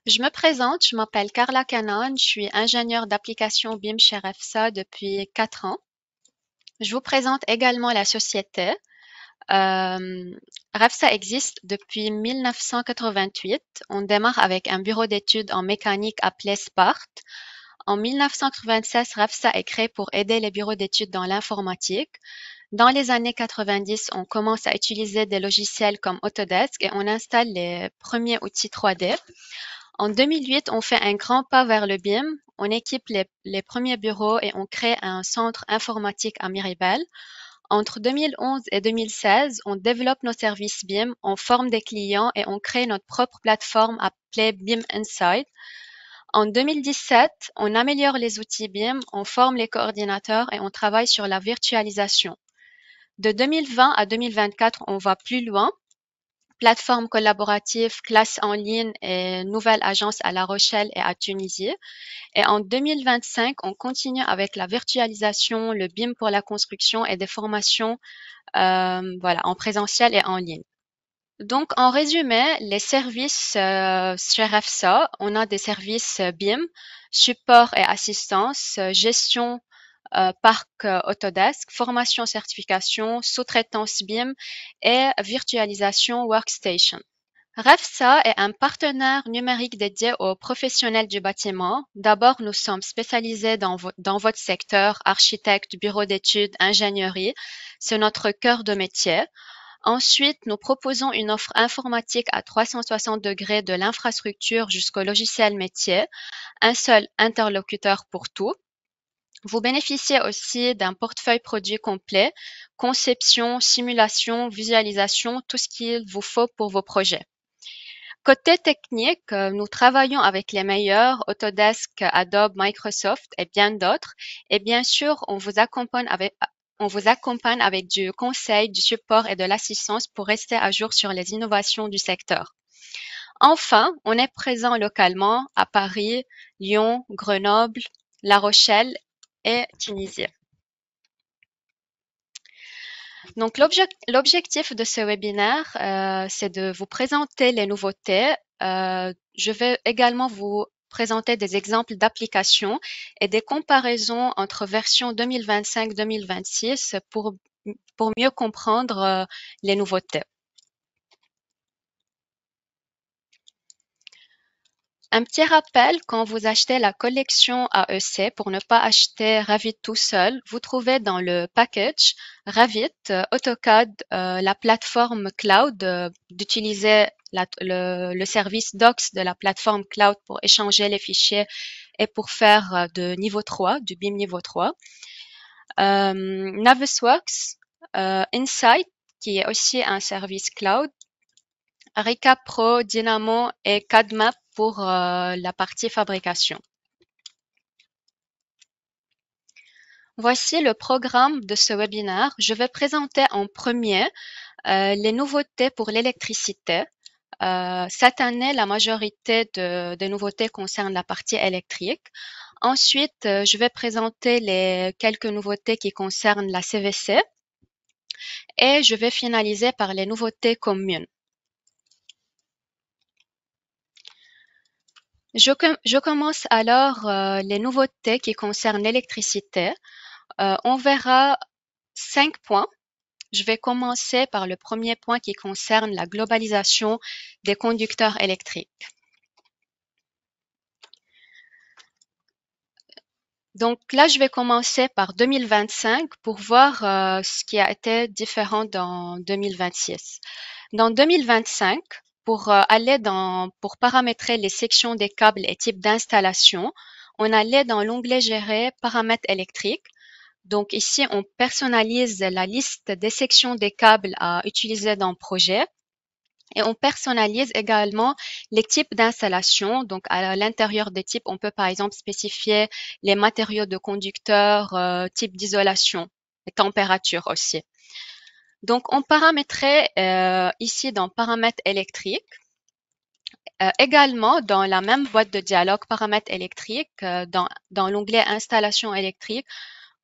Je me présente, je m'appelle Carla Cannon, je suis ingénieure d'application BIM chez REFSA depuis 4 ans. Je vous présente également la société. Euh, REFSA existe depuis 1988. On démarre avec un bureau d'études en mécanique appelé SPART. En 1996, REFSA est créé pour aider les bureaux d'études dans l'informatique. Dans les années 90, on commence à utiliser des logiciels comme Autodesk et on installe les premiers outils 3D. En 2008, on fait un grand pas vers le BIM. On équipe les premiers bureaux et on crée un centre informatique à Miribel. Entre 2011 et 2016, on développe nos services BIM, on forme des clients et on crée notre propre plateforme appelée BIM Insight. En 2017, on améliore les outils BIM, on forme les coordinateurs et on travaille sur la virtualisation. De 2020 à 2024, on va plus loin. Plateforme collaborative, classe en ligne et nouvelle agence à La Rochelle et à Tunisie. Et en 2025, on continue avec la virtualisation, le BIM pour la construction et des formations voilà, en présentiel et en ligne. Donc, en résumé, les services chez REFSA, on a des services BIM, support et assistance, gestion parc Autodesk, formation certification, sous-traitance BIM et virtualisation Workstation. REFSA est un partenaire numérique dédié aux professionnels du bâtiment. D'abord, nous sommes spécialisés dans votre secteur, architecte, bureau d'études, ingénierie. C'est notre cœur de métier. Ensuite, nous proposons une offre informatique à 360 degrés de l'infrastructure jusqu'au logiciel métier, un seul interlocuteur pour tout. Vous bénéficiez aussi d'un portefeuille produit complet, conception, simulation, visualisation, tout ce qu'il vous faut pour vos projets. Côté technique, nous travaillons avec les meilleurs, Autodesk, Adobe, Microsoft et bien d'autres. Et bien sûr, on vous accompagne avec du conseil, du support et de l'assistance pour rester à jour sur les innovations du secteur. Enfin, on est présent localement à Paris, Lyon, Grenoble, La Rochelle et Tunisie. Donc, l'objectif de ce webinaire, c'est de vous présenter les nouveautés. Je vais également vous présenter des exemples d'applications et des comparaisons entre versions 2025-2026 pour mieux comprendre les nouveautés. Un petit rappel, quand vous achetez la collection AEC, pour ne pas acheter Revit tout seul, vous trouvez dans le package Revit, AutoCAD, la plateforme cloud, d'utiliser le service Docs de la plateforme cloud pour échanger les fichiers et pour faire de niveau 3, du BIM niveau 3. Navisworks, Insight, qui est aussi un service cloud, Recap Pro, Dynamo et CADMAP pour la partie fabrication. Voici le programme de ce webinaire. Je vais présenter en premier les nouveautés pour l'électricité. Cette année, la majorité des nouveautés concernent la partie électrique. Ensuite, je vais présenter les quelques nouveautés qui concernent la CVC et je vais finaliser par les nouveautés communes. Je commence alors les nouveautés qui concernent l'électricité. On verra 5 points. Je vais commencer par le premier point qui concerne la globalisation des conducteurs électriques. Donc là, je vais commencer par 2025 pour voir ce qui a été différent dans 2026. Dans 2025, pour paramétrer les sections des câbles et types d'installation, on allait dans l'onglet Gérer paramètres électriques. Donc ici, on personnalise la liste des sections des câbles à utiliser dans le projet. Et on personnalise également les types d'installation. Donc, à l'intérieur des types, on peut par exemple spécifier les matériaux de conducteurs, type d'isolation et température aussi. Donc, on paramétrait ici dans paramètres électriques. Également, dans la même boîte de dialogue paramètres électriques, dans l'onglet installation électrique,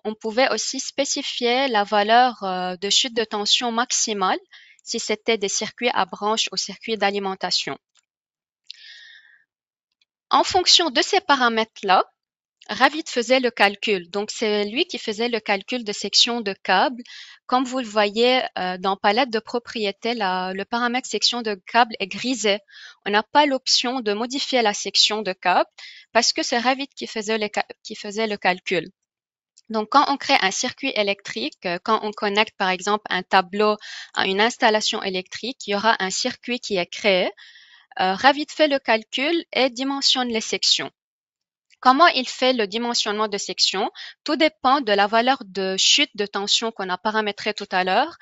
on pouvait aussi spécifier la valeur de chute de tension maximale si c'était des circuits à branches ou circuits d'alimentation. En fonction de ces paramètres-là, Revit faisait le calcul. Donc, c'est lui qui faisait le calcul de section de câble. Comme vous le voyez dans palette de propriétés, le paramètre section de câble est grisé. On n'a pas l'option de modifier la section de câble parce que c'est Revit qui faisait le calcul. Donc, quand on crée un circuit électrique, quand on connecte par exemple un tableau à une installation électrique, il y aura un circuit qui est créé. Revit fait le calcul et dimensionne les sections. Comment il fait le dimensionnement de sections? Tout dépend de la valeur de chute de tension qu'on a paramétrée tout à l'heure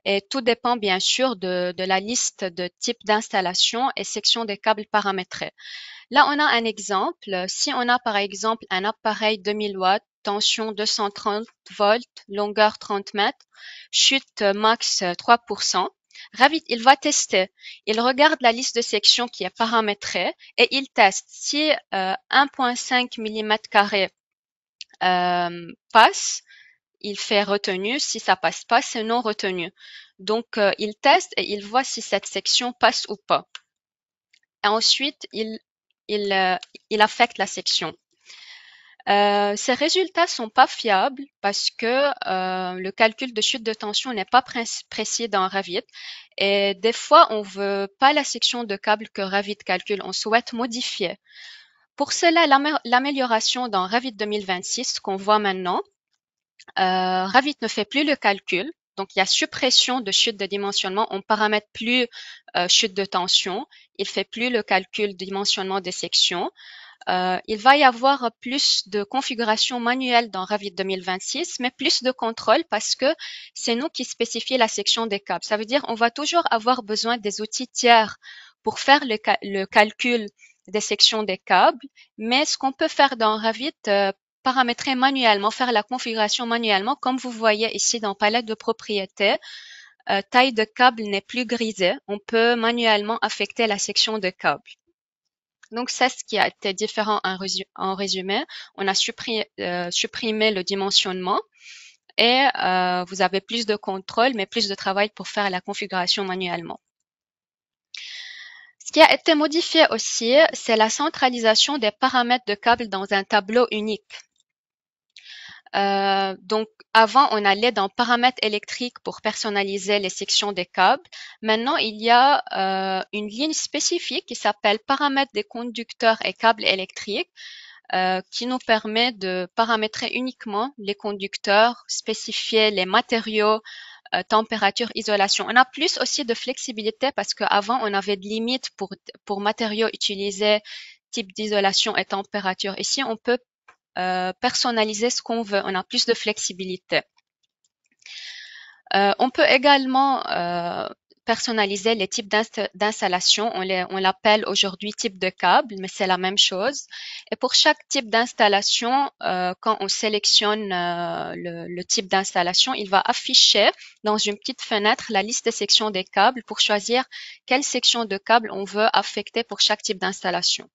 et tout dépend bien sûr de la liste de types d'installation et sections des câbles paramétrés. Là, on a un exemple. Si on a par exemple un appareil 2000 watts, tension 230 volts, longueur 30 mètres, chute max 3%, Revit, il va tester. Il regarde la liste de sections qui est paramétrée et il teste si 1,5 mm² passe, il fait retenue. Si ça passe pas, c'est non retenu. Donc, il teste et il voit si cette section passe ou pas. Et ensuite, il affecte la section. Ces résultats sont pas fiables parce que le calcul de chute de tension n'est pas précis dans Revit et des fois on veut pas la section de câble que Revit calcule, on souhaite modifier. Pour cela, l'amélioration dans Revit 2026 qu'on voit maintenant, Revit ne fait plus le calcul. Donc, il y a suppression de chute de dimensionnement. On paramètre plus chute de tension. Il fait plus le calcul de dimensionnement des sections. Il va y avoir plus de configuration manuelle dans Revit 2026, mais plus de contrôle parce que c'est nous qui spécifions la section des câbles. Ça veut dire on va toujours avoir besoin des outils tiers pour faire le calcul des sections des câbles, mais ce qu'on peut faire dans Revit, paramétrer manuellement, faire la configuration manuellement, comme vous voyez ici dans palette de propriétés, taille de câble n'est plus grisée. On peut manuellement affecter la section de câble. Donc, c'est ce qui a été différent en résumé. On a supprimé le dimensionnement et vous avez plus de contrôle, mais plus de travail pour faire la configuration manuellement. Ce qui a été modifié aussi, c'est la centralisation des paramètres de câble dans un tableau unique. Donc, avant, on allait dans paramètres électriques pour personnaliser les sections des câbles. Maintenant, il y a une ligne spécifique qui s'appelle paramètres des conducteurs et câbles électriques qui nous permet de paramétrer uniquement les conducteurs, spécifier les matériaux, température, isolation. On a plus aussi de flexibilité parce qu'avant, on avait de limites pour matériaux utilisés, type d'isolation et température. Ici, on peut personnaliser ce qu'on veut. On a plus de flexibilité. On peut également personnaliser les types d'installation. On l'appelle aujourd'hui type de câble, mais c'est la même chose. Et pour chaque type d'installation, quand on sélectionne le type d'installation, il va afficher dans une petite fenêtre la liste des sections des câbles pour choisir quelle section de câble on veut affecter pour chaque type d'installation.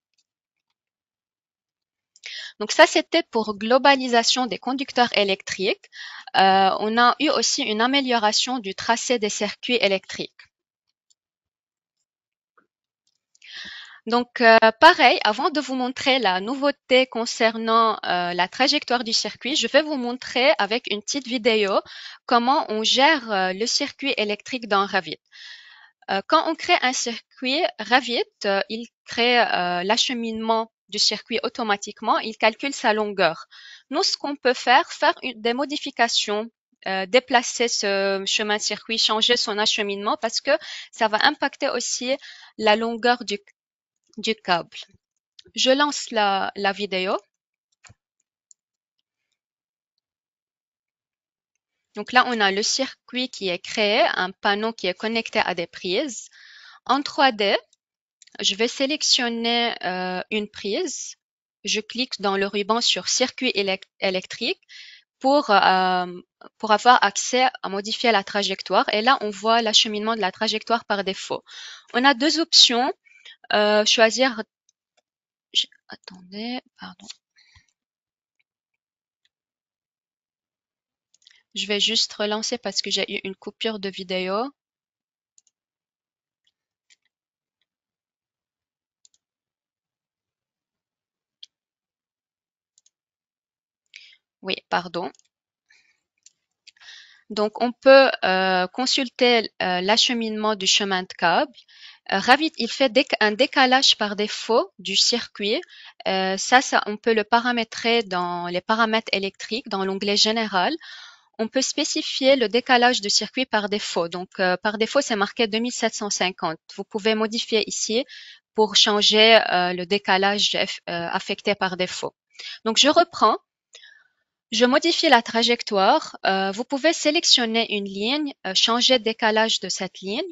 Donc ça, c'était pour globalisation des conducteurs électriques. On a eu aussi une amélioration du tracé des circuits électriques. Donc, pareil, avant de vous montrer la nouveauté concernant la trajectoire du circuit, je vais vous montrer avec une petite vidéo comment on gère le circuit électrique dans Revit. Quand on crée un circuit, Revit, il crée l'acheminement du circuit automatiquement, il calcule sa longueur. Nous, ce qu'on peut faire des modifications, déplacer ce chemin de circuit, changer son acheminement parce que ça va impacter aussi la longueur du câble. Je lance la vidéo. Donc là, on a le circuit qui est créé, un panneau qui est connecté à des prises. En 3D, je vais sélectionner une prise. Je clique dans le ruban sur circuit électrique pour avoir accès à modifier la trajectoire. Et là, on voit l'acheminement de la trajectoire par défaut. On a deux options. Choisir... Attendez, pardon. Je vais juste relancer parce que j'ai eu une coupure de vidéo. Oui, pardon. Donc, on peut consulter l'acheminement du chemin de câble. Revit, il fait un décalage par défaut du circuit. Ça, on peut le paramétrer dans les paramètres électriques, dans l'onglet général. On peut spécifier le décalage du circuit par défaut. Donc, par défaut, c'est marqué 2750. Vous pouvez modifier ici pour changer le décalage affecté par défaut. Donc, je reprends. Je modifie la trajectoire. Vous pouvez sélectionner une ligne, changer le décalage de cette ligne.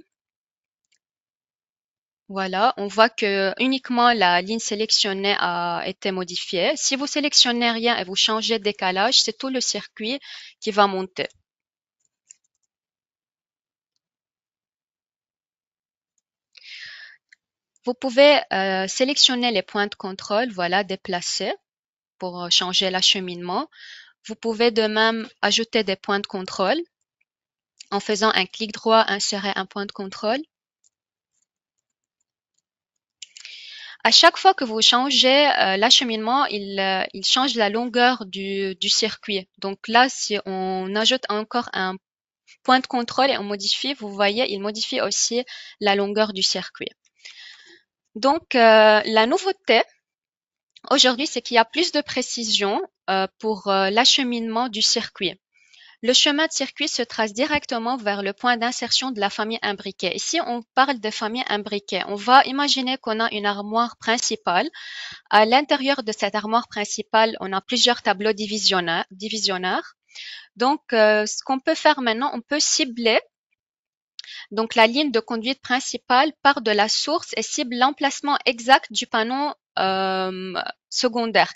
Voilà, on voit que uniquement la ligne sélectionnée a été modifiée. Si vous sélectionnez rien et vous changez de décalage, c'est tout le circuit qui va monter. Vous pouvez sélectionner les points de contrôle, voilà, déplacer pour changer l'acheminement. Vous pouvez de même ajouter des points de contrôle en faisant un clic droit, insérer un point de contrôle. À chaque fois que vous changez l'acheminement, il change la longueur du circuit. Donc là, si on ajoute encore un point de contrôle et on modifie, vous voyez, il modifie aussi la longueur du circuit. Donc, la nouveauté aujourd'hui, c'est qu'il y a plus de précision pour l'acheminement du circuit. Le chemin de circuit se trace directement vers le point d'insertion de la famille imbriquée. Ici, on parle de famille imbriquée. On va imaginer qu'on a une armoire principale. À l'intérieur de cette armoire principale, on a plusieurs tableaux divisionnaires. Donc, ce qu'on peut faire maintenant, on peut cibler. Donc, la ligne de conduite principale part de la source et cible l'emplacement exact du panneau secondaire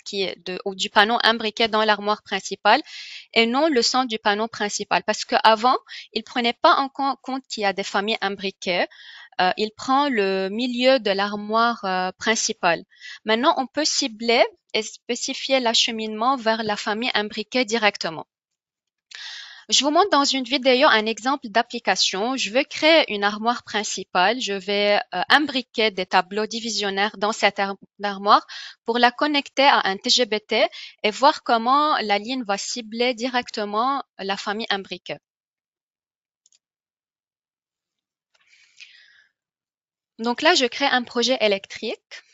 ou du panneau imbriqué dans l'armoire principale et non le centre du panneau principal. Parce qu'avant, il prenait pas en compte qu'il y a des familles imbriquées. Il prend le milieu de l'armoire principale. Maintenant, on peut cibler et spécifier l'acheminement vers la famille imbriquée directement. Je vous montre dans une vidéo un exemple d'application. Je vais créer une armoire principale. Je vais imbriquer des tableaux divisionnaires dans cette armoire pour la connecter à un TGBT et voir comment la ligne va cibler directement la famille imbriquée. Donc là, je crée un projet électrique.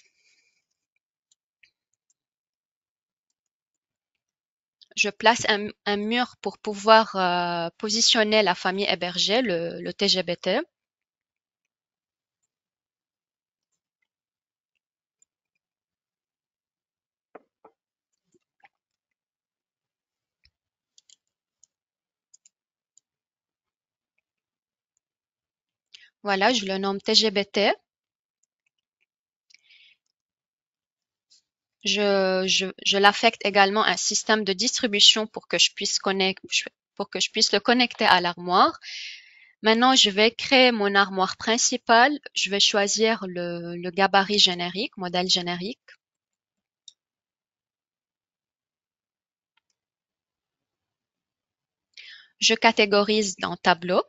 Je place un mur pour pouvoir positionner la famille hébergée, le TGBT. Voilà, je le nomme TGBT. Je l'affecte également à un système de distribution pour que je puisse le connecter à l'armoire. Maintenant, je vais créer mon armoire principale. Je vais choisir le gabarit générique, modèle générique. Je catégorise dans tableau.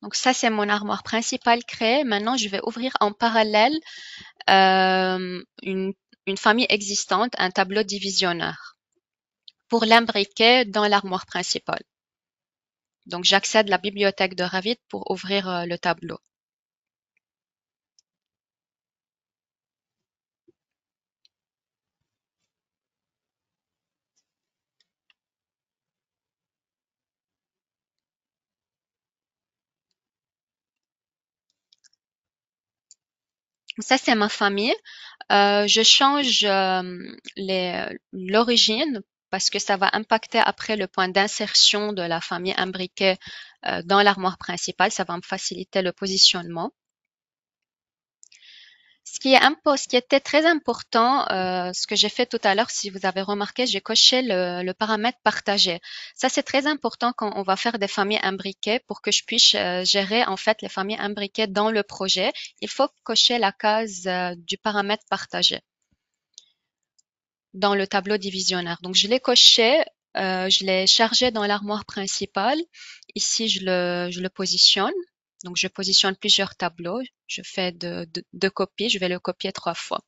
Donc ça, c'est mon armoire principale créée. Maintenant, je vais ouvrir en parallèle une famille existante, un tableau divisionnaire, pour l'imbriquer dans l'armoire principale. Donc, j'accède à la bibliothèque de Revit pour ouvrir le tableau. Ça, c'est ma famille. Je change l'origine parce que ça va impacter après le point d'insertion de la famille imbriquée dans l'armoire principale. Ça va me faciliter le positionnement. Ce qui était très important, ce que j'ai fait tout à l'heure, si vous avez remarqué, j'ai coché le paramètre partagé. Ça, c'est très important quand on va faire des familles imbriquées pour que je puisse gérer en fait les familles imbriquées dans le projet. Il faut cocher la case du paramètre partagé dans le tableau divisionnaire. Donc, je l'ai coché. je l'ai chargé dans l'armoire principale. Ici, je le positionne. Donc, je positionne plusieurs tableaux. Je fais deux copies. Je vais le copier 3 fois.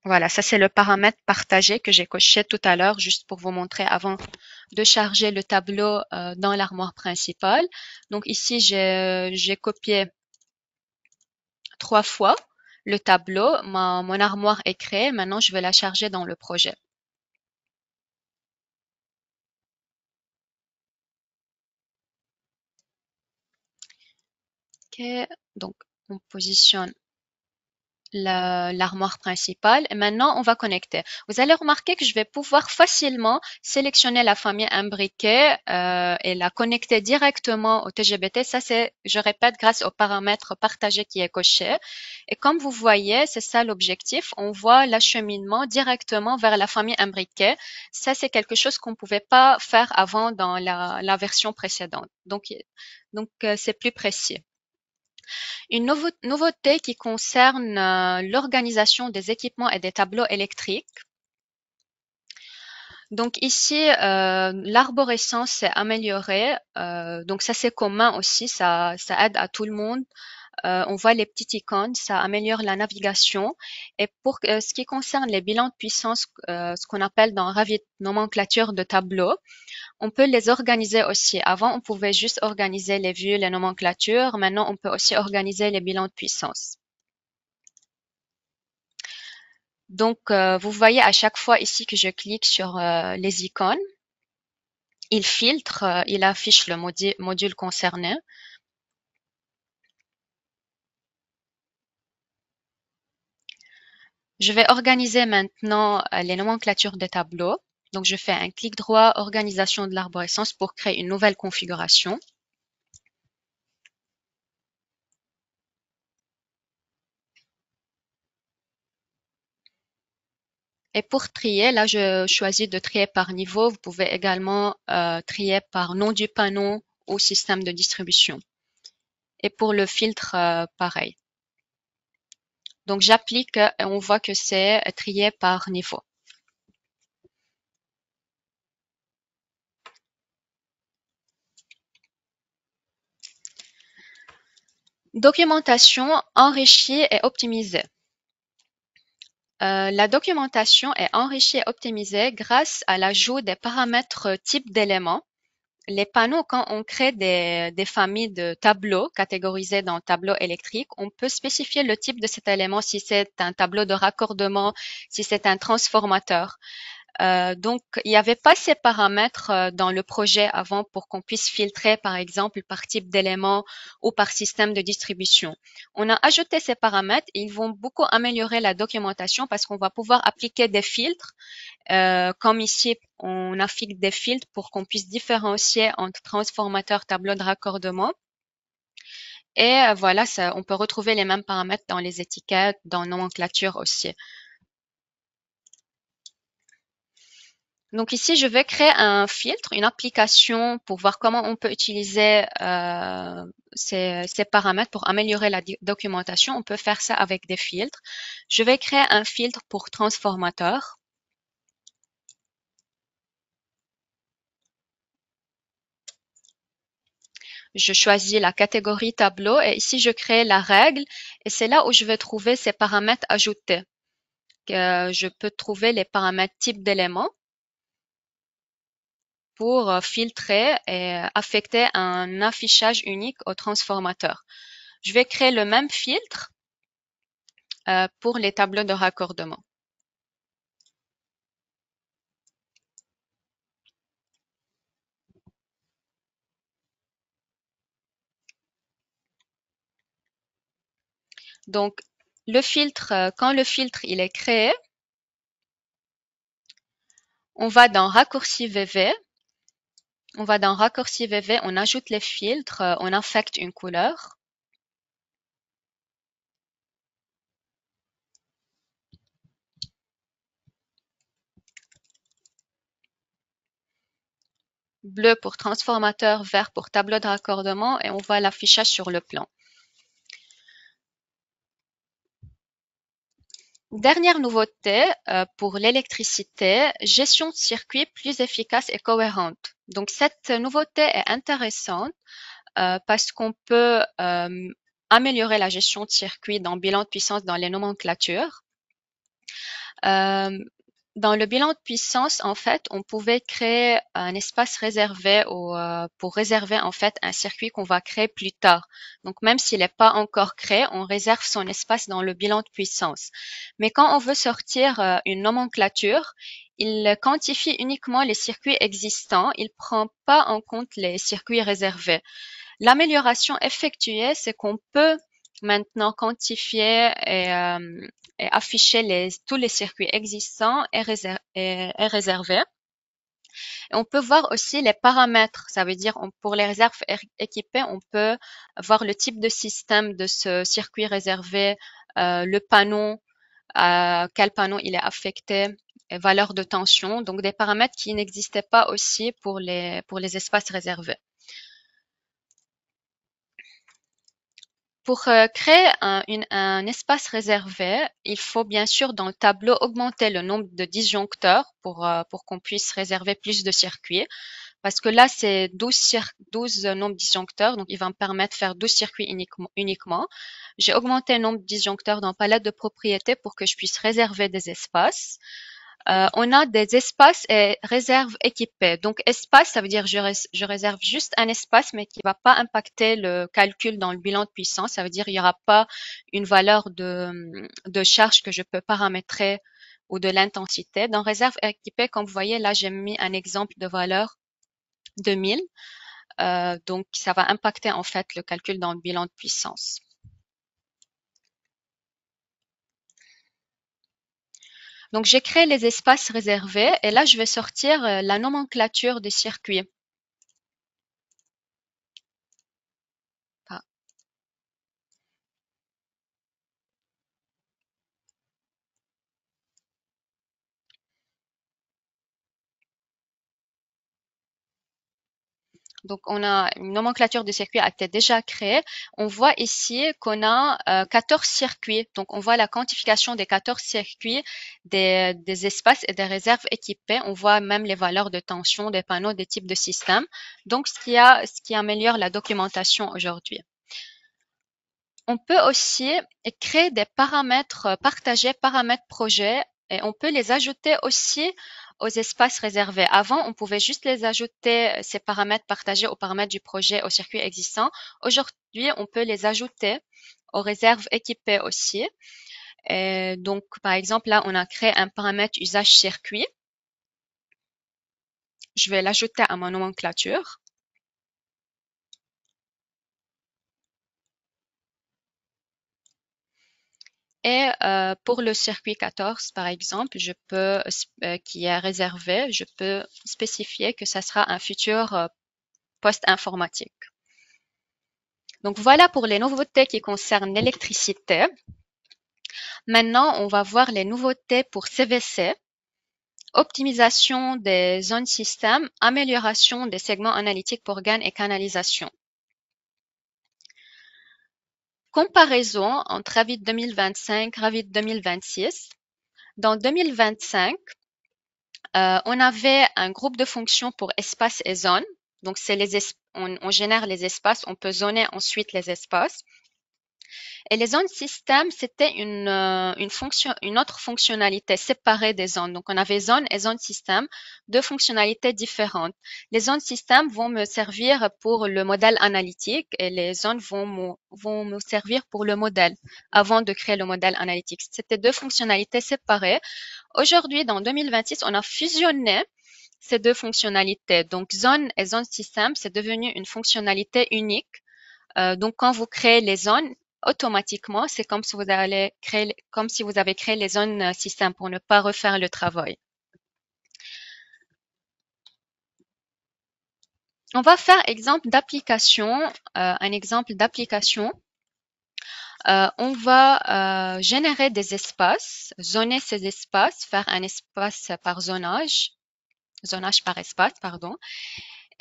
Voilà, ça c'est le paramètre partagé que j'ai coché tout à l'heure, juste pour vous montrer avant de charger le tableau dans l'armoire principale. Donc ici, j'ai copié 3 fois le tableau. Mon armoire est créée. Maintenant, je vais la charger dans le projet. OK, donc on positionne l'armoire principale et maintenant on va connecter. Vous allez remarquer que je vais pouvoir facilement sélectionner la famille imbriquée et la connecter directement au TGBT. Ça c'est, je répète, grâce au paramètre partagé qui est coché. Et comme vous voyez, c'est ça l'objectif. On voit l'acheminement directement vers la famille imbriquée. Ça c'est quelque chose qu'on ne pouvait pas faire avant dans la version précédente. Donc c'est plus précis. Une nouveauté qui concerne l'organisation des équipements et des tableaux électriques. Donc ici, l'arborescence s'est améliorée. Donc ça c'est commun aussi, ça aide à tout le monde. On voit les petites icônes, ça améliore la navigation. Et pour ce qui concerne les bilans de puissance, ce qu'on appelle dans Revit nomenclature de tableau, on peut les organiser aussi. Avant, on pouvait juste organiser les vues, les nomenclatures. Maintenant, on peut aussi organiser les bilans de puissance. Donc, vous voyez à chaque fois ici que je clique sur les icônes, il filtre, il affiche le module concerné. Je vais organiser maintenant les nomenclatures des tableaux. Donc, je fais un clic droit, organisation de l'arborescence pour créer une nouvelle configuration. Et pour trier, là, je choisis de trier par niveau. Vous pouvez également trier par nom du panneau ou système de distribution. Et pour le filtre, pareil. Donc, j'applique et on voit que c'est trié par niveau. Documentation enrichie et optimisée. La documentation est enrichie et optimisée grâce à l'ajout des paramètres type d'éléments. Les panneaux, quand on crée des familles de tableaux catégorisés dans tableau électrique, on peut spécifier le type de cet élément, si c'est un tableau de raccordement, si c'est un transformateur. Donc, il n'y avait pas ces paramètres dans le projet avant pour qu'on puisse filtrer, par exemple, par type d'élément ou par système de distribution. On a ajouté ces paramètres et ils vont beaucoup améliorer la documentation parce qu'on va pouvoir appliquer des filtres. Comme ici, on applique des filtres pour qu'on puisse différencier entre transformateur, tableau de raccordement. Et voilà, ça, on peut retrouver les mêmes paramètres dans les étiquettes, dans nomenclature aussi. Donc ici, je vais créer un filtre, une application pour voir comment on peut utiliser ces paramètres pour améliorer la documentation. On peut faire ça avec des filtres. Je vais créer un filtre pour transformateur. Je choisis la catégorie tableau et ici, je crée la règle et c'est là où je vais trouver ces paramètres ajoutés. Je peux trouver les paramètres type d'éléments pour filtrer et affecter un affichage unique au transformateur. Je vais créer le même filtre pour les tableaux de raccordement. Donc, le filtre, quand le filtre il est créé, on va dans raccourci VV. On va dans raccourci VV, on ajoute les filtres, on affecte une couleur. Bleu pour transformateur, vert pour tableau de raccordement et on voit l'affichage sur le plan. Dernière nouveauté pour l'électricité, gestion de circuit plus efficace et cohérente. Donc cette nouveauté est intéressante parce qu'on peut améliorer la gestion de circuit dans le bilan de puissance dans les nomenclatures. Euh, Dans le bilan de puissance, en fait, on pouvait créer un espace réservé pour réserver en fait un circuit qu'on va créer plus tard. Donc même s'il n'est pas encore créé, on réserve son espace dans le bilan de puissance. Mais quand on veut sortir une nomenclature, il quantifie uniquement les circuits existants, il prend pas en compte les circuits réservés. L'amélioration effectuée, c'est qu'on peut maintenant quantifier et afficher tous les circuits existants et réservés. Et on peut voir aussi les paramètres. Ça veut dire, pour les réserves équipées, on peut voir le type de système de ce circuit réservé, le panneau, quel panneau il est affecté, et valeur de tension. Donc, des paramètres qui n'existaient pas aussi pour les espaces réservés. Pour créer un espace réservé, il faut bien sûr dans le tableau augmenter le nombre de disjoncteurs pour qu'on puisse réserver plus de circuits. Parce que là, c'est 12 nombres disjoncteurs, donc il va me permettre de faire 12 circuits uniquement. J'ai augmenté le nombre de disjoncteurs dans palette de propriétés pour que je puisse réserver des espaces. On a des espaces et réserves équipées. Donc, espace, ça veut dire je réserve juste un espace, mais qui va pas impacter le calcul dans le bilan de puissance. Ça veut dire il y aura pas une valeur de charge que je peux paramétrer ou de l'intensité. Dans réserve équipée, comme vous voyez, là, j'ai mis un exemple de valeur de 1000. Donc, ça va impacter en fait le calcul dans le bilan de puissance. Donc, j'ai créé les espaces réservés et là, je vais sortir la nomenclature des circuits. Ah. Donc, on a une nomenclature de circuits a été déjà créée. On voit ici qu'on a 14 circuits. Donc, on voit la quantification des 14 circuits, des espaces et des réserves équipées. On voit même les valeurs de tension, des panneaux, des types de systèmes. Donc, ce qui améliore la documentation aujourd'hui. On peut aussi créer des paramètres partagés, paramètres projets, et on peut les ajouter aussi aux espaces réservés. Avant, on pouvait juste les ajouter, ces paramètres partagés aux paramètres du projet, au circuit existant. Aujourd'hui, on peut les ajouter aux réserves équipées aussi. Et donc, par exemple, là, on a créé un paramètre usage circuit. Je vais l'ajouter à ma nomenclature. Et pour le circuit 14, par exemple, qui est réservé, je peux spécifier que ça sera un futur poste informatique. Donc voilà pour les nouveautés qui concernent l'électricité. Maintenant, on va voir les nouveautés pour CVC, optimisation des zones système, amélioration des segments analytiques pour gain et canalisation. Comparaison entre Revit 2025 et Revit 2026. Dans 2025, on avait un groupe de fonctions pour espace et zone. Donc, on génère les espaces, on peut zoner ensuite les espaces. Et les zones système, c'était une autre fonctionnalité séparée des zones. Donc, on avait zone et zone système, deux fonctionnalités différentes. Les zones système vont me servir pour le modèle analytique et les zones vont me servir pour le modèle avant de créer le modèle analytique. C'était deux fonctionnalités séparées. Aujourd'hui, dans 2026, on a fusionné ces deux fonctionnalités. Donc, zone et zone système, c'est devenu une fonctionnalité unique. Donc, quand vous créez les zones, automatiquement, c'est comme si vous avez créé les zones système pour ne pas refaire le travail. On va faire exemple d'application, un exemple d'application. On va générer des espaces, zoner ces espaces, faire un espace par zonage par espace, pardon.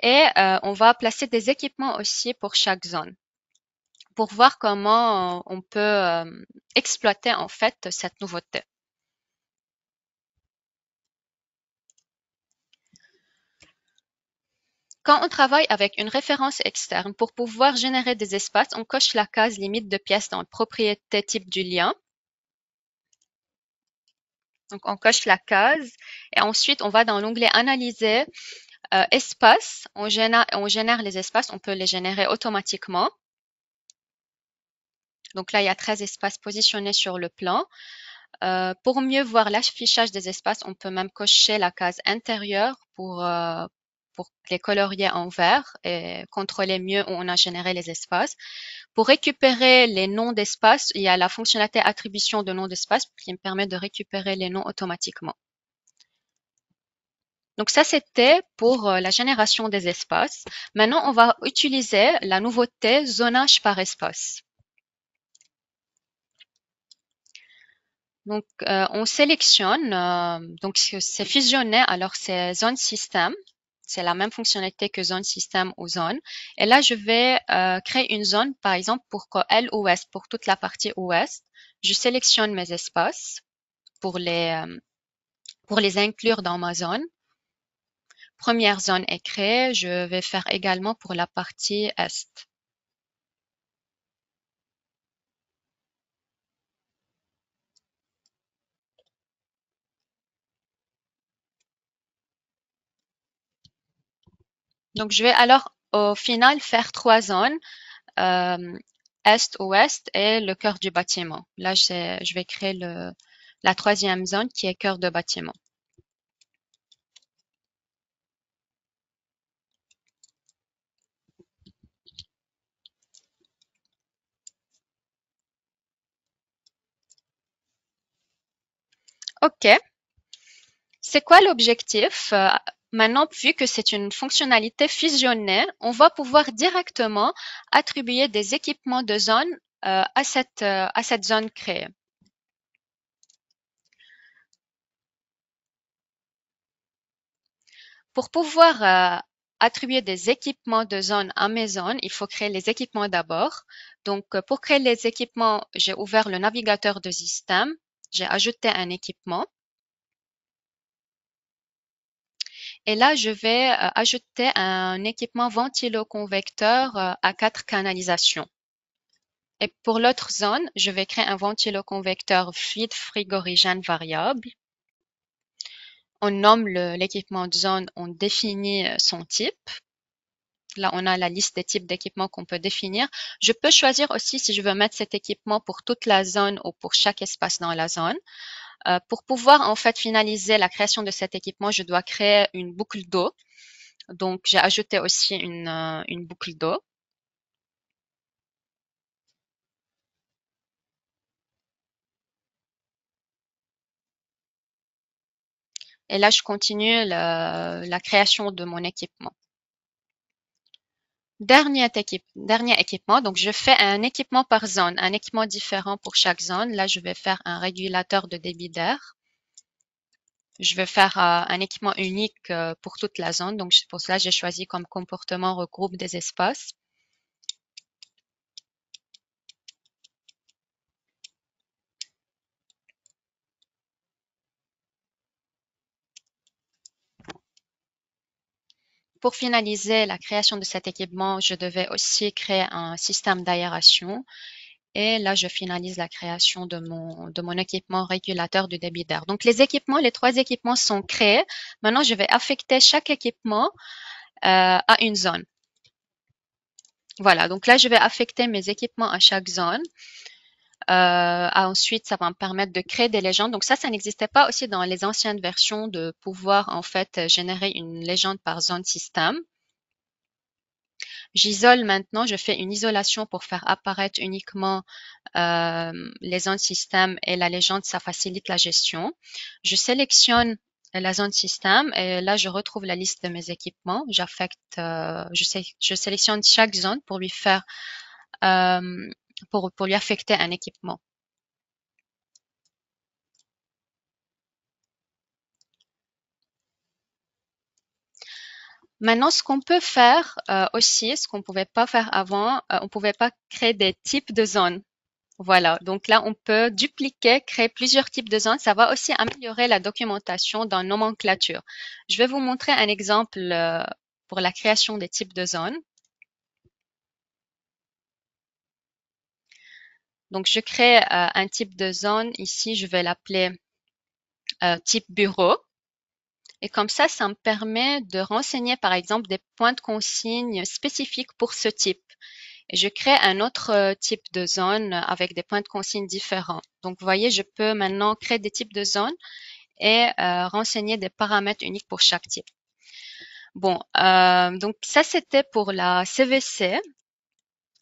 Et on va placer des équipements aussi pour chaque zone pour voir comment on peut exploiter en fait cette nouveauté. quand on travaille avec une référence externe, pour pouvoir générer des espaces, on coche la case limite de pièces dans propriété type du lien. Donc, on coche la case et ensuite, on va dans l'onglet Analyser, espace. On génère les espaces, on peut les générer automatiquement. Donc là, il y a 13 espaces positionnés sur le plan. Pour mieux voir l'affichage des espaces, on peut même cocher la case intérieure pour les colorier en vert et contrôler mieux où on a généré les espaces. Pour récupérer les noms d'espace, il y a la fonctionnalité attribution de noms d'espace qui me permet de récupérer les noms automatiquement. Donc ça, c'était pour la génération des espaces. Maintenant, on va utiliser la nouveauté zonage par espace. Donc, on sélectionne, donc c'est fusionné, alors c'est zone système. C'est la même fonctionnalité que zone système ou zone. Et là, je vais créer une zone, par exemple, pour l'ouest, pour toute la partie ouest. Je sélectionne mes espaces pour les inclure dans ma zone. Première zone est créée. Je vais faire également pour la partie est. Donc, je vais alors au final faire 3 zones. Est, ouest et le cœur du bâtiment. Là, je vais créer la troisième zone qui est cœur de bâtiment. OK. C'est quoi l'objectif? Maintenant, vu que c'est une fonctionnalité fusionnée, on va pouvoir directement attribuer des équipements de zone à cette zone créée. Pour pouvoir attribuer des équipements de zone à mes zones, il faut créer les équipements d'abord. Donc, pour créer les équipements, j'ai ouvert le navigateur de système. J'ai ajouté un équipement. Et là, je vais ajouter un équipement ventiloconvecteur à 4 canalisations. Et pour l'autre zone, je vais créer un ventiloconvecteur fluide frigorigène variable. On nomme l'équipement de zone, on définit son type. Là, on a la liste des types d'équipements qu'on peut définir. Je peux choisir aussi si je veux mettre cet équipement pour toute la zone ou pour chaque espace dans la zone. Pour pouvoir en fait finaliser la création de cet équipement, je dois créer une boucle d'eau. Donc, j'ai ajouté aussi une boucle d'eau. Et là, je continue la création de mon équipement. Dernier équipement, donc je fais un équipement par zone, un équipement différent pour chaque zone. Là, je vais faire un régulateur de débit d'air. Je vais faire un équipement unique pour toute la zone. Donc, pour cela, j'ai choisi comme comportement regroupe des espaces. Pour finaliser la création de cet équipement, je devais aussi créer un système d'aération. Et là, je finalise la création de mon équipement régulateur de débit d'air. Donc, les 3 équipements sont créés. Maintenant, je vais affecter chaque équipement à une zone. Voilà, donc là, je vais affecter mes équipements à chaque zone. Ensuite, ça va me permettre de créer des légendes. Donc ça n'existait pas aussi dans les anciennes versions de pouvoir en fait générer une légende par zone système. J'isole maintenant, je fais une isolation pour faire apparaître uniquement les zones système et la légende, ça facilite la gestion. Je sélectionne la zone système et là, je retrouve la liste de mes équipements. Je sélectionne chaque zone pour lui faire, pour lui affecter un équipement. Maintenant, ce qu'on peut faire aussi, ce qu'on pouvait pas faire avant, on pouvait pas créer des types de zones. Voilà, donc là, on peut dupliquer, créer plusieurs types de zones. Ça va aussi améliorer la documentation dans nomenclature. Je vais vous montrer un exemple pour la création des types de zones. Donc, je crée un type de zone. Ici, je vais l'appeler type bureau. Et comme ça me permet de renseigner, par exemple, des points de consigne spécifiques pour ce type. Et je crée un autre type de zone avec des points de consigne différents. Donc, vous voyez, je peux maintenant créer des types de zones et renseigner des paramètres uniques pour chaque type. Bon, donc ça, c'était pour la CVC.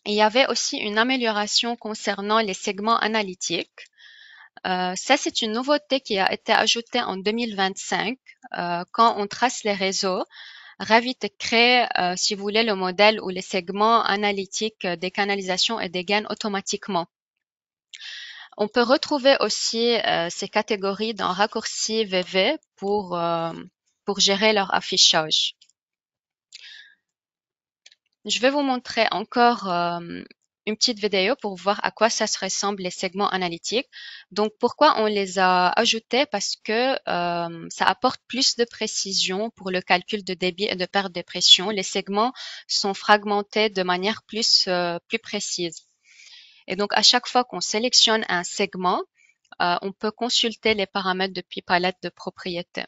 Il y avait aussi une amélioration concernant les segments analytiques. Ça, c'est une nouveauté qui a été ajoutée en 2025. Quand on trace les réseaux, Revit crée, si vous voulez, le modèle ou les segments analytiques des canalisations et des gaines automatiquement. On peut retrouver aussi ces catégories dans raccourci VV pour gérer leur affichage. Je vais vous montrer encore une petite vidéo pour voir à quoi ça se ressemble les segments analytiques. Donc, pourquoi on les a ajoutés? Parce que ça apporte plus de précision pour le calcul de débit et de perte de pression. Les segments sont fragmentés de manière plus précise. Et donc, à chaque fois qu'on sélectionne un segment, on peut consulter les paramètres depuis palette de propriétés.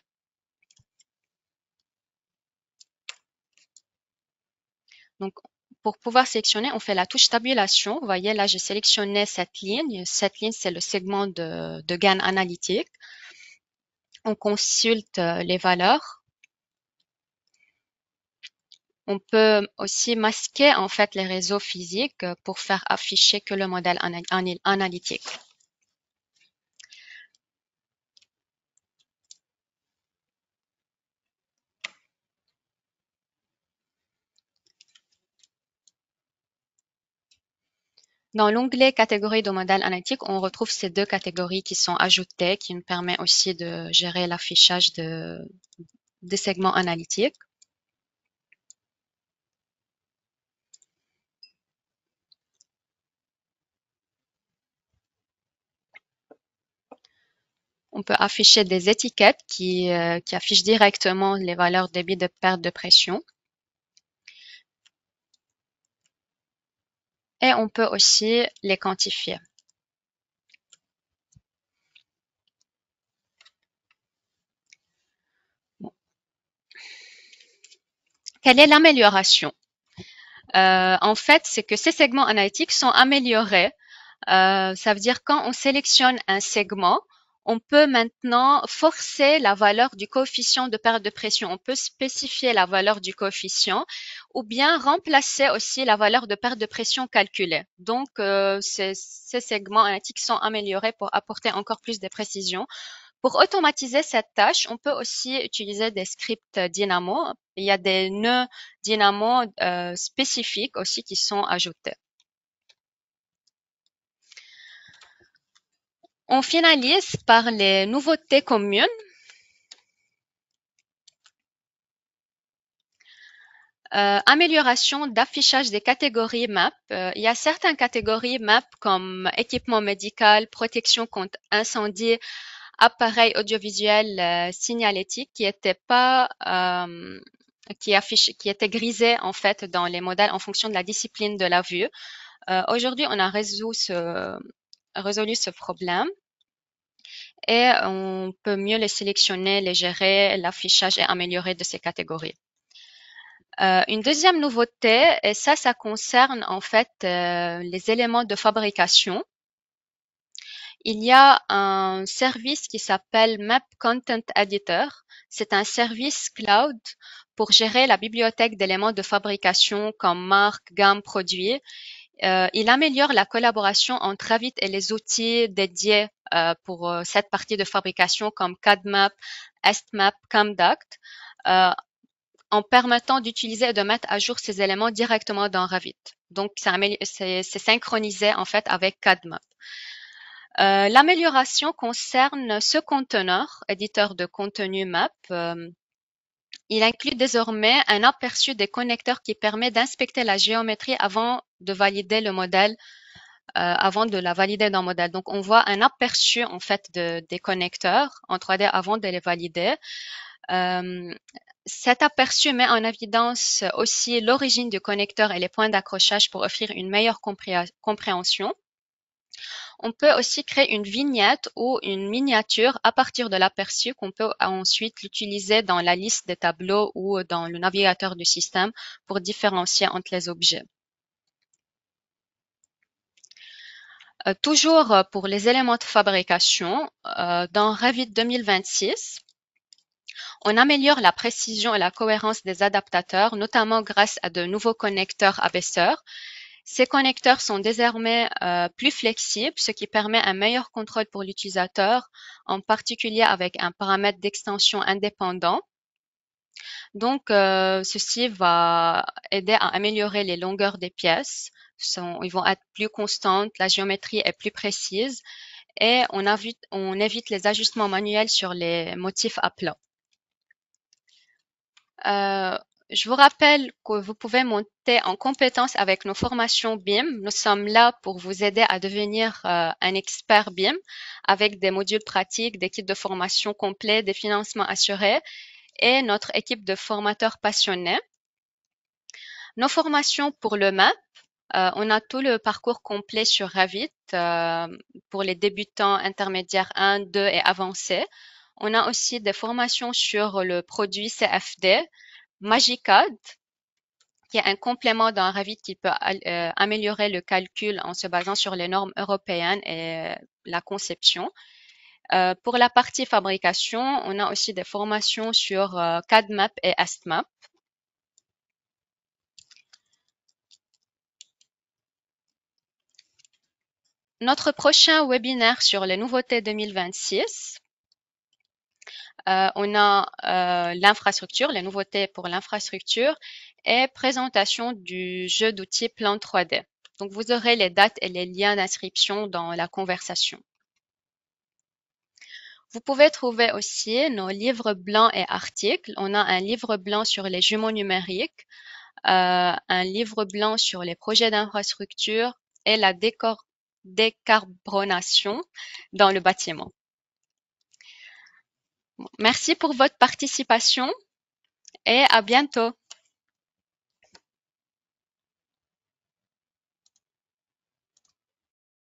Donc, pour pouvoir sélectionner, on fait la touche tabulation. Vous voyez, là, j'ai sélectionné cette ligne. Cette ligne, c'est le segment de gain analytique. On consulte les valeurs. On peut aussi masquer, en fait, les réseaux physiques pour faire afficher que le modèle analytique. Dans l'onglet catégorie de modèle analytique, on retrouve ces deux catégories qui sont ajoutées, qui nous permet aussi de gérer l'affichage des segments analytiques. On peut afficher des étiquettes qui affichent directement les valeurs débit de perte de pression. Et on peut aussi les quantifier. Bon. Quelle est l'amélioration? En fait, c'est que ces segments analytiques sont améliorés. Ça veut dire quand on sélectionne un segment, on peut maintenant forcer la valeur du coefficient de perte de pression. On peut spécifier la valeur du coefficient ou bien remplacer aussi la valeur de perte de pression calculée. Donc, ces segments analytiques sont améliorés pour apporter encore plus de précision. Pour automatiser cette tâche, on peut aussi utiliser des scripts Dynamo. Il y a des nœuds Dynamo spécifiques aussi qui sont ajoutés. On finalise par les nouveautés communes. Amélioration d'affichage des catégories MAP. Il y a certaines catégories MAP comme équipement médical, protection contre incendie, appareil audiovisuel signalétique qui étaient pas qui étaient grisés en fait dans les modèles en fonction de la discipline de la vue. Aujourd'hui, on a résolu ce problème et on peut mieux les sélectionner, les gérer, l'affichage est amélioré de ces catégories. Une deuxième nouveauté, et ça concerne en fait les éléments de fabrication. Il y a un service qui s'appelle Map Content Editor. C'est un service cloud pour gérer la bibliothèque d'éléments de fabrication comme marque, gamme, produits. Il améliore la collaboration entre Revit et les outils dédiés pour cette partie de fabrication comme CADMAP, ESTMAP, CAMDUCT, en permettant d'utiliser et de mettre à jour ces éléments directement dans Revit. Donc, c'est synchronisé en fait avec CADMAP. L'amélioration concerne ce conteneur, éditeur de contenu MAP. Il inclut désormais un aperçu des connecteurs qui permet d'inspecter la géométrie avant de valider le modèle, avant de la valider dans le modèle. Donc, on voit un aperçu en fait des connecteurs en 3D avant de les valider. Euh, Cet aperçu met en évidence aussi l'origine du connecteur et les points d'accrochage pour offrir une meilleure compréhension. On peut aussi créer une vignette ou une miniature à partir de l'aperçu qu'on peut ensuite l'utiliser dans la liste des tableaux ou dans le navigateur du système pour différencier entre les objets. Toujours pour les éléments de fabrication, dans Revit 2026, on améliore la précision et la cohérence des adaptateurs, notamment grâce à de nouveaux connecteurs abaisseurs. Ces connecteurs sont désormais plus flexibles, ce qui permet un meilleur contrôle pour l'utilisateur, en particulier avec un paramètre d'extension indépendant. Donc, ceci va aider à améliorer les longueurs des pièces. Ils vont être plus constantes, la géométrie est plus précise et on évite les ajustements manuels sur les motifs à plat. Euh, je vous rappelle que vous pouvez monter en compétence avec nos formations BIM. Nous sommes là pour vous aider à devenir un expert BIM avec des modules pratiques, des kits de formation complets, des financements assurés et notre équipe de formateurs passionnés. Nos formations pour le MAP, on a tout le parcours complet sur Revit pour les débutants, intermédiaires 1, 2 et avancés. On a aussi des formations sur le produit CFD, Magicad, qui est un complément d'un Revit qui peut améliorer le calcul en se basant sur les normes européennes et la conception. Pour la partie fabrication, on a aussi des formations sur CADMAP et ASTMAP. Notre prochain webinaire sur les nouveautés 2026, on a l'infrastructure, les nouveautés pour l'infrastructure et présentation du jeu d'outils Plan 3D. Donc, vous aurez les dates et les liens d'inscription dans la conversation. Vous pouvez trouver aussi nos livres blancs et articles. On a un livre blanc sur les jumeaux numériques, un livre blanc sur les projets d'infrastructure et la décarbonation dans le bâtiment. Merci pour votre participation et à bientôt.